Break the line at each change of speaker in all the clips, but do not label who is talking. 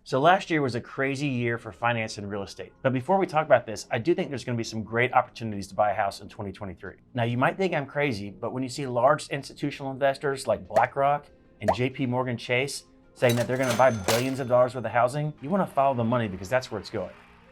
So last year was a crazy year for finance and real estate. But before we talk about this, I do think there's going to be some great opportunities to buy a house in 2023. Now, you might think I'm crazy, but when you see large institutional investors like BlackRock and JP Morgan Chase saying that they're going to buy billions of dollars worth of housing, you want to follow the money because that's where it's going.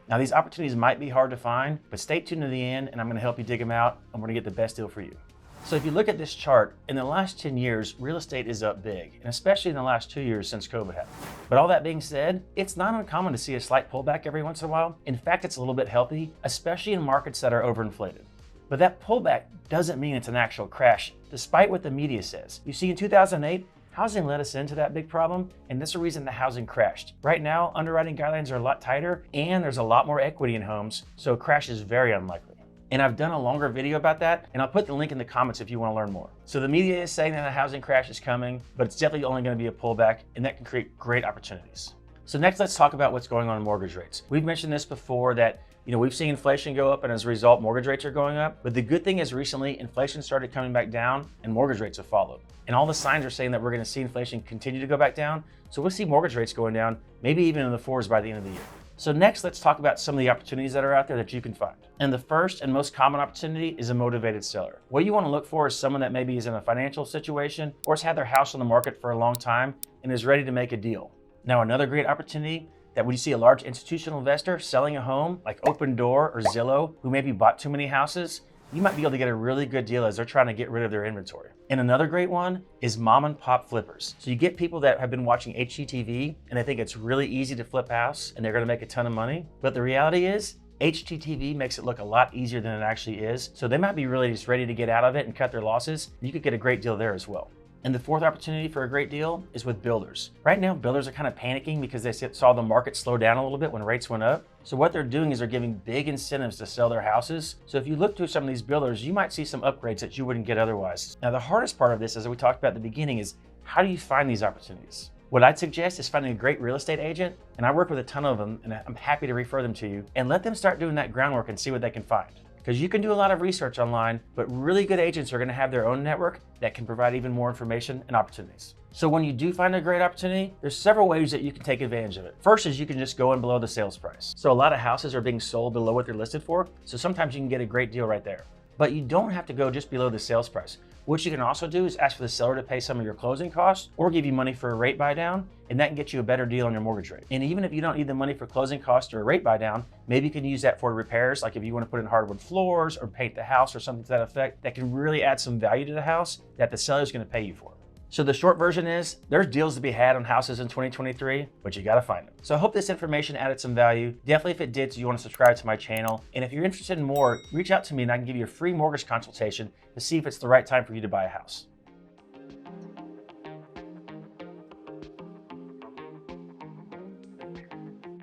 Now, these opportunities might be hard to find, but stay tuned to the end and I'm going to help you dig them out and we're going to get the best deal for you. So if you look at this chart, in the last 10 years, real estate is up big, and especially in the last 2 years since COVID happened. But all that being said, it's not uncommon to see a slight pullback every once in a while. In fact, it's a little bit healthy, especially in markets that are overinflated. But that pullback doesn't mean it's an actual crash, despite what the media says. You see, in 2008, housing led us into that big problem, and that's the reason the housing crashed. Right now, underwriting guidelines are a lot tighter, and there's a lot more equity in homes, so a crash is very unlikely. And I've done a longer video about that, and I'll put the link in the comments if you want to learn more. So the media is saying that a housing crash is coming, but it's definitely only going to be a pullback, and that can create great opportunities. So next, let's talk about what's going on in mortgage rates. We've mentioned this before that we've seen inflation go up, and as a result, mortgage rates are going up. But the good thing is recently, inflation started coming back down, and mortgage rates have followed. And all the signs are saying that we're going to see inflation continue to go back down. So we'll see mortgage rates going down, maybe even in the 4s by the end of the year. So next, let's talk about some of the opportunities that are out there that you can find. And the first and most common opportunity is a motivated seller. What you want to look for is someone that maybe is in a financial situation or has had their house on the market for a long time and is ready to make a deal. Now, another great opportunity that when you see a large institutional investor selling a home like Opendoor or Zillow, who maybe bought too many houses, you might be able to get a really good deal as they're trying to get rid of their inventory. And another great one is mom and pop flippers. So you get people that have been watching HGTV and they think it's really easy to flip a house and they're gonna make a ton of money. But the reality is HGTV makes it look a lot easier than it actually is. So they might be really just ready to get out of it and cut their losses. You could get a great deal there as well. And the fourth opportunity for a great deal is with builders. Right now, builders are kind of panicking because they saw the market slow down a little bit when rates went up. So what they're doing is they're giving big incentives to sell their houses. So if you look to some of these builders, you might see some upgrades that you wouldn't get otherwise. Now, the hardest part of this, as we talked about at the beginning, is how do you find these opportunities? What I'd suggest is finding a great real estate agent, and I work with a ton of them, and I'm happy to refer them to you, and let them start doing that groundwork and see what they can find. Because you can do a lot of research online, but really good agents are going to have their own network that can provide even more information and opportunities. So when you do find a great opportunity, there's several ways that you can take advantage of it. First is you can just go in below the sales price. So a lot of houses are being sold below what they're listed for, so sometimes you can get a great deal right there. But you don't have to go just below the sales price. What you can also do is ask for the seller to pay some of your closing costs or give you money for a rate buy down, and that can get you a better deal on your mortgage rate. And even if you don't need the money for closing costs or a rate buy down, maybe you can use that for repairs, like if you want to put in hardwood floors or paint the house or something to that effect, that can really add some value to the house that the seller is going to pay you for. So the short version is there's deals to be had on houses in 2023, but you got to find them. So I hope this information added some value. Definitely if it did, so you want to subscribe to my channel. And if you're interested in more, reach out to me and I can give you a free mortgage consultation to see if it's the right time for you to buy a house.